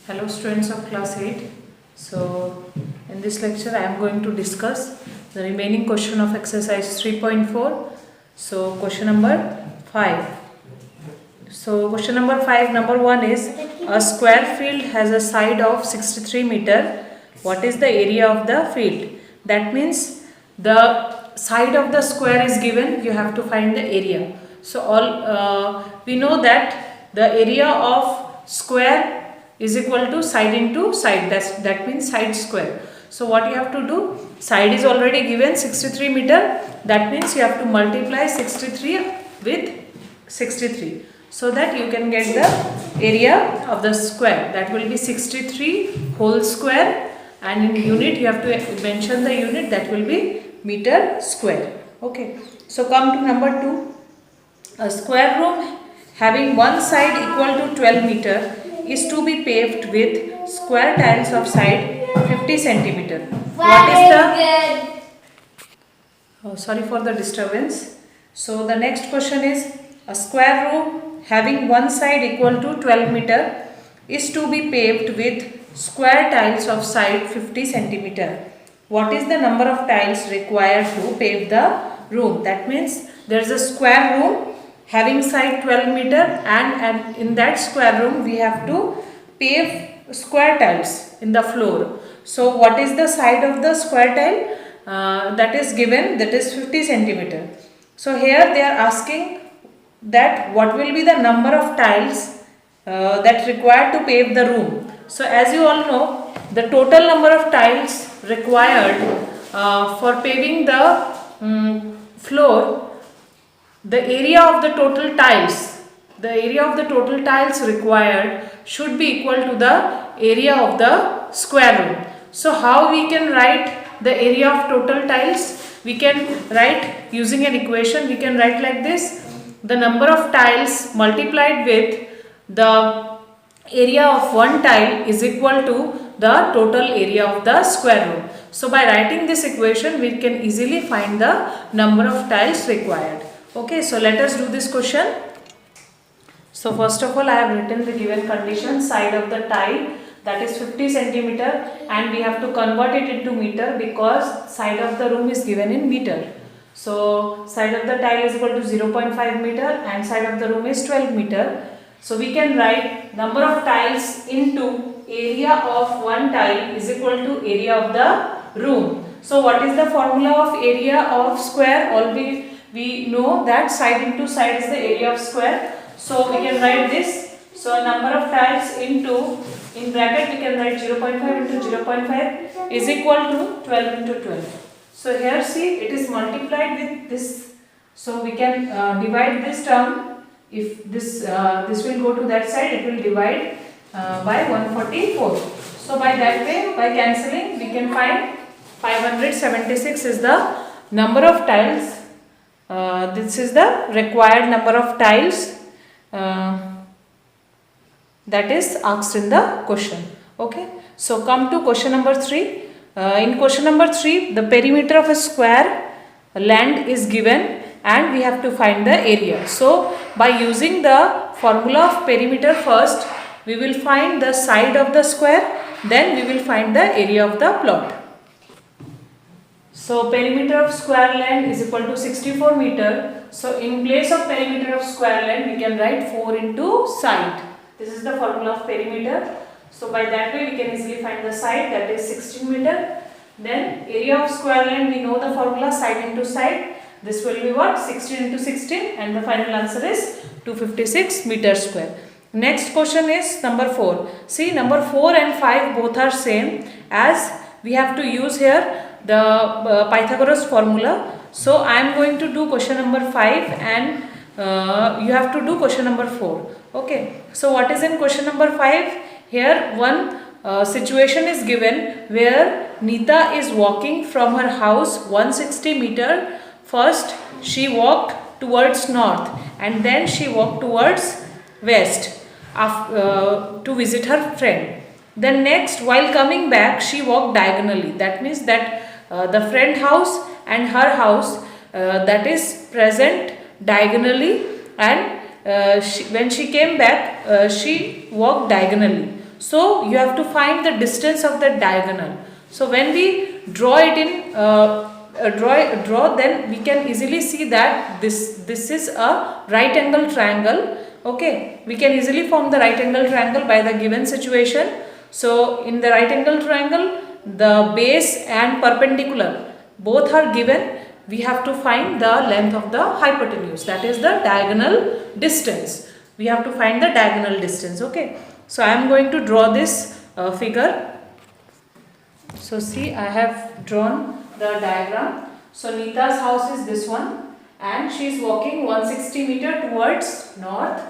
Hello students of class 8. So in this lecture I am going to discuss the remaining question of exercise 3.4. So question number 5. So question number 5, number 1 is a square field has a side of 63 meter. What is the area of the field? That means the side of the square is given, you have to find the area. So we know that the area of square is equal to side into side, that means side square. So what you have to do, side is already given 63 meter, that means you have to multiply 63 with 63 so that you can get the area of the square. That will be 63 whole square, and in unit you have to mention the unit, that will be meter square. Okay, so come to number 2. A square room having one side equal to 12 meter is to be paved with square tiles of side 50 centimeter. What is the sorry for the disturbance. So the next question is, a square room having one side equal to 12 meter is to be paved with square tiles of side 50 centimeter. What is the number of tiles required to pave the room? That means there is a square room having side 12 meter, and in that square room we have to pave square tiles in the floor. So what is the side of the square tile? That is given, that is 50 centimeter. So here they are asking that what will be the number of tiles that required to pave the room. So as you all know, the total number of tiles required for paving the floor, the area of the total tiles required should be equal to the area of the square room. So how we can write the area of total tiles? We can write using an equation. We can write like this: the number of tiles multiplied with the area of one tile is equal to the total area of the square room. So by writing this equation, we can easily find the number of tiles required. Okay, so let us do this question. So first of all, I have written the given condition: side of the tile, that is 50 centimeter, and we have to convert it into meter because side of the room is given in meter. So side of the tile is equal to 0.5 meter and side of the room is 12 meter. So we can write number of tiles into area of one tile is equal to area of the room. So what is the formula of area of square? We know that side into side is the area of square. So we can write this. So number of tiles into, in bracket we can write 0.5 into 0.5 is equal to 12 into 12. So here see, it is multiplied with this. So we can divide this term. If this will go to that side, it will divide by 144. So by that way, by cancelling, we can find 576 is the number of tiles. This is the required number of tiles that is asked in the question. Okay. So come to question number 3. In question number 3, the perimeter of a square land is given and we have to find the area. So by using the formula of perimeter first, we will find the side of the square, then we will find the area of the plot. So perimeter of square land is equal to 64 meter. So in place of perimeter of square land, we can write 4 into side. This is the formula of perimeter. So by that way we can easily find the side, that is 16 meter. Then area of square land, we know the formula, side into side. This will be what? 16 into 16, and the final answer is 256 meter square. Next question is number 4. See, number 4 and 5 both are same, as we have to use here the Pythagoras formula. So I am going to do question number 5 and you have to do question number 4. Okay. So what is in question number 5? Here one situation is given where Nita is walking from her house 160 meter. First she walked towards north and then she walked towards west to visit her friend. Then next, while coming back, she walked diagonally. That means that the friend house and her house that is present diagonally, and when she came back, she walked diagonally. So you have to find the distance of the diagonal. So when we draw it in draw, then we can easily see that this is a right angle triangle. Okay, we can easily form the right angle triangle by the given situation. So in the right angle triangle, the base and perpendicular both are given. We have to find the length of the hypotenuse, that is the diagonal distance. We have to find the diagonal distance. Okay, so I am going to draw this figure. So see, I have drawn the diagram. So Neeta's house is this one, and she is walking 160 meter towards north.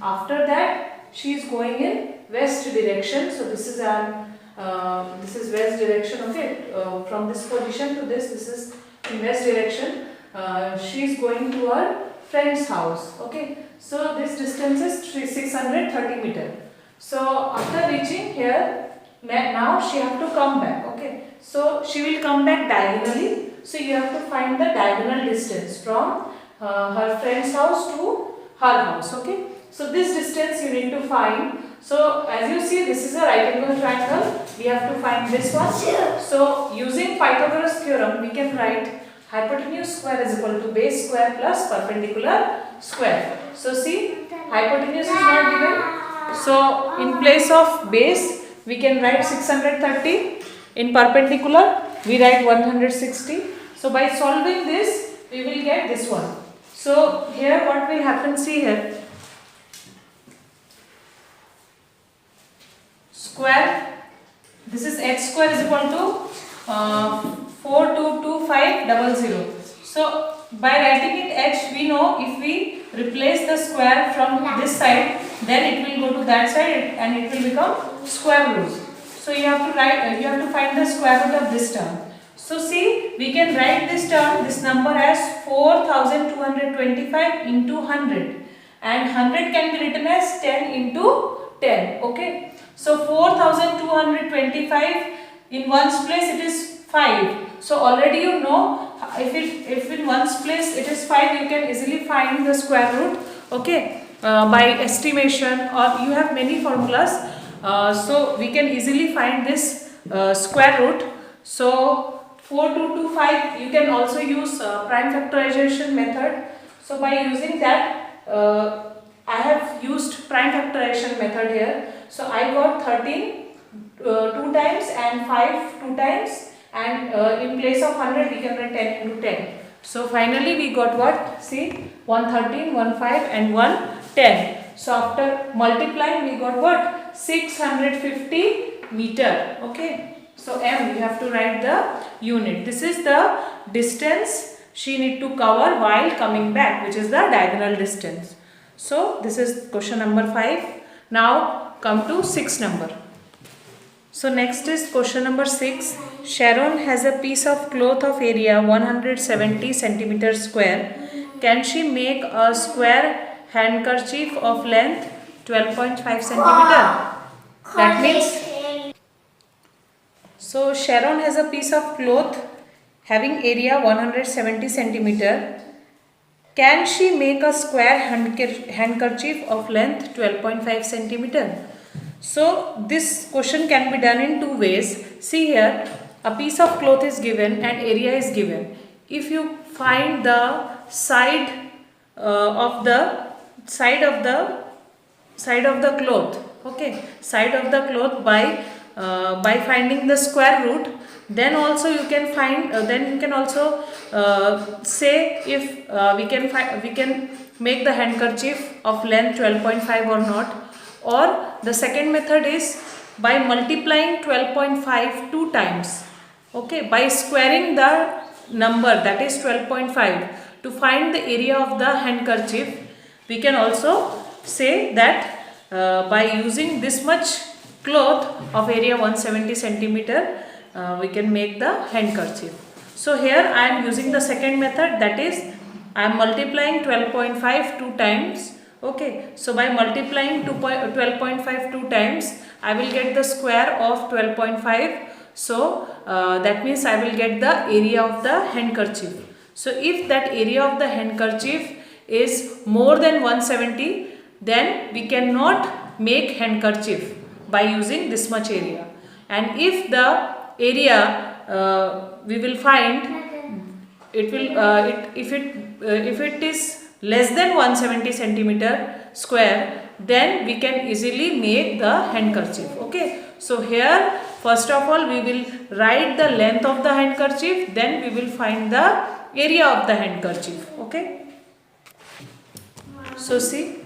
After that, she is going in west direction. So this is west direction. Okay, from this position to this is in west direction. She is going to her friend's house. Okay, so this distance is 630 meter. So after reaching here, now she have to come back. Okay, so she will come back diagonally. So you have to find the diagonal distance from her friend's house to her house. Okay, so this distance you need to find. So as you see, this is a right angle triangle. We have to find this one. So using Pythagoras theorem, we can write hypotenuse square is equal to base square plus perpendicular square. So see, hypotenuse is not given. So in place of base, we can write 630. In perpendicular, we write 160. So by solving this, we will get this one. So here what will happen, see here. Square, this is h square is equal to 422500. So by writing it h, we know if we replace the square from this side, then it will go to that side and it will become square root. So you have to write, you have to find the square root of this term. So see, we can write this term, this number as 4225 into 100, and 100 can be written as 10 into 10. Okay, so 4225, in ones place it is 5. So already you know, if in ones place it is 5, you can easily find the square root. Okay, by estimation, or you have many formulas. So we can easily find this square root. So 4225, you can also use prime factorization method. So by using that, I have used prime factorization method here. So I got 13 2 times and 5 2 times, and in place of 100 we can write 10 into 10. So finally we got what? See, 113, 15 and 110. So after multiplying we got what? 650 meter. Okay. So m, you have to write the unit. This is the distance she need to cover while coming back, which is the diagonal distance. So this is question number 5. Now come to 6 number. So next is question number 6. Sharon has a piece of cloth of area 170 centimeter square. Can she make a square handkerchief of length 12.5 centimeter? That means, so Sharon has a piece of cloth having area 170 centimeter. Can she make a square handkerchief of length 12.5 centimeter? So this question can be done in 2 ways. See here, a piece of cloth is given and area is given. If you find the side of the cloth, okay, side of the cloth by finding the square root, then also you can find then you can also say if we can make the handkerchief of length 12.5 or not. Or the second method is by multiplying 12.5 2 times. Okay, by squaring the number, that is 12.5, to find the area of the handkerchief. We can also say that by using this much cloth of area 170 centimeter, we can make the handkerchief. So here I am using the second method, that is I am multiplying 12.5 2 times. Okay, so by multiplying 12.5 2 times, I will get the square of 12.5. So that means I will get the area of the handkerchief. So if that area of the handkerchief is more than 170, then we cannot make handkerchief. by using this much area. And if the area we will find it will if it is less than 170 centimeter square, then we can easily make the handkerchief. Okay, so here first of all we will write the length of the handkerchief, then we will find the area of the handkerchief. Okay, so see,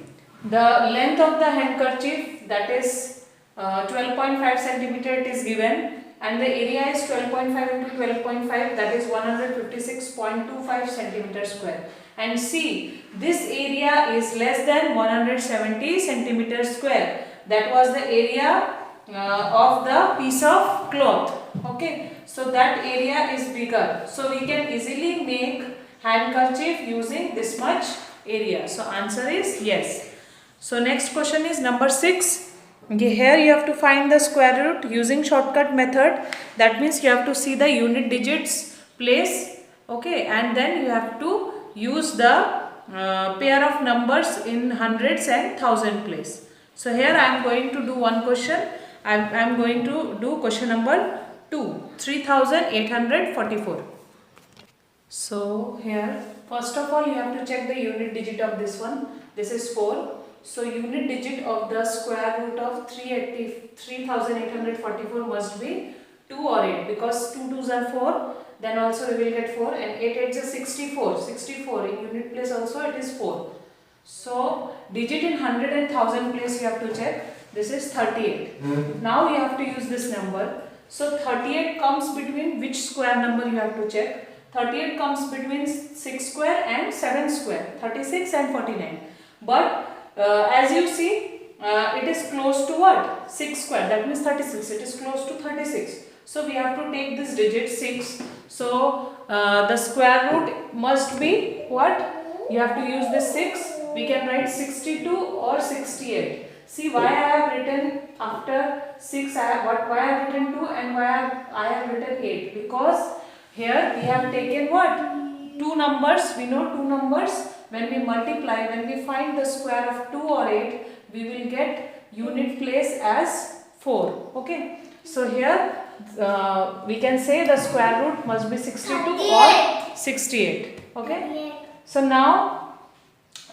the length of the handkerchief, that is 12.5 centimeter it is given, and the area is 12.5 into 12.5, that is 156.25 centimeter square. And see, this area is less than 170 centimeter square. That was the area of the piece of cloth. Okay, so that area is bigger, so we can easily make handkerchief using this much area. So answer is yes. So next question is number 6. Okay, here you have to find the square root using shortcut method. That means you have to see the unit digits place. Okay, and then you have to use the pair of numbers in hundreds and thousand place. So here I am going to do one question. I am going to do question number 2, 3844. So here first of all you have to check the unit digit of this one. This is 4. So unit digit of the square root of 3844 must be 2 or 8, because 2 2s are 4, then also we will get 4, and 8 8s are 64. 64 in unit place also it is 4. So digit in hundred and thousand place you have to check. This is 38. Now you have to use this number. So 38 comes between which square number you have to check? 38 comes between 6 square and 7 square, 36 and 49. But as you see, it is close to what? 6 square, that means 36. It is close to 36. So we have to take this digit 6. So the square root must be what? You have to use this 6. We can write 62 or 68. See why I have written after 6, why I have written 2 and why I have written 8. Because here we have taken what? 2 numbers. We know 2 numbers. When we multiply, when we find the square of 2 or 8, we will get unit place as 4. Okay. So here we can say the square root must be 62 or 68. Okay. So now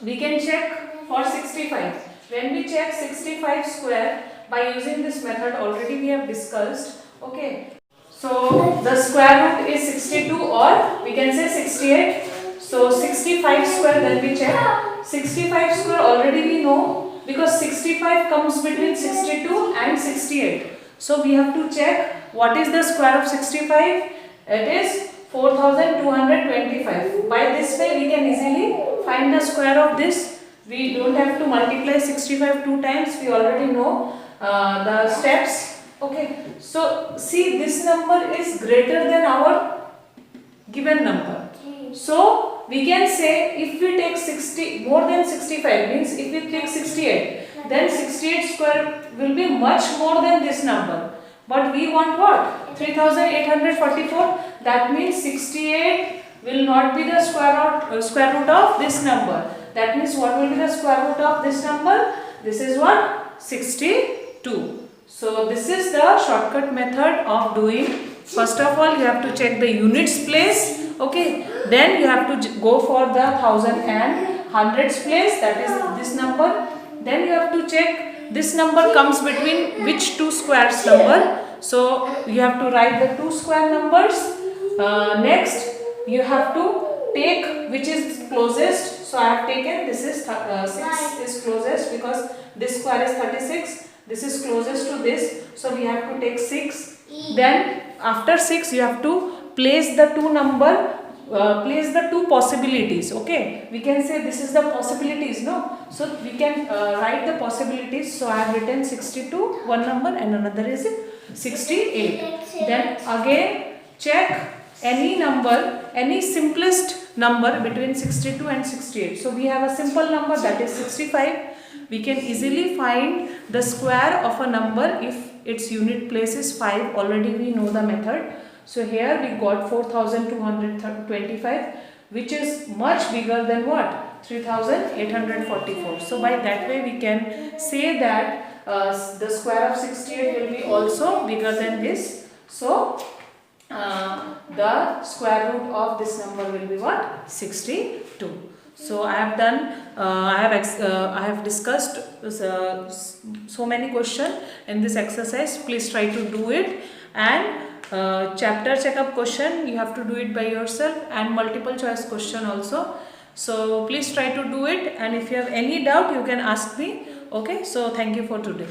we can check for 65. When we check 65 square by using this method, already we have discussed. Okay. So the square root is 62 or we can say 68. So 65 square, then we check. 65 square already we know, because 65 comes between 62 and 68. So we have to check what is the square of 65. It is 4225. By this way we can easily find the square of this. We don't have to multiply 65 2 times. We already know the steps. Okay. So see, this number is greater than our given number. So we can say if we take 60 more than 65, means if we take 68, then 68 square will be much more than this number. But we want what? 3844. That means 68 will not be the square root of this number. That means what will be the square root of this number? This is what? 62. So this is the shortcut method of doing. First of all you have to check the units place. Okay, then you have to go for the thousand and hundreds place, that is this number. Then you have to check this number comes between which 2 squares number. So you have to write the 2 square numbers. Next you have to take which is closest. So I have taken this is 6 is closest, because this square is 36. This is closest to this. So we have to take 6. Then after 6 you have to place the 2 number, place the 2 possibilities. Okay, we can say this is the possibilities, no? So we can write the possibilities. So I have written 62 one number and another is 68. Then again check any number, any simplest number between 62 and 68. So we have a simple number, that is 65. We can easily find the square of a number if its unit place is 5. Already we know the method. So here we got 4225, which is much bigger than what? 3844. So by that way we can say that the square of 68 will be also bigger than this. So the square root of this number will be what? 62. So I have done, I have discussed so many questions in this exercise. Please try to do it, and chapter checkup question you have to do it by yourself, and multiple choice question also. So please try to do it, and if you have any doubt you can ask me. Okay, so thank you for today.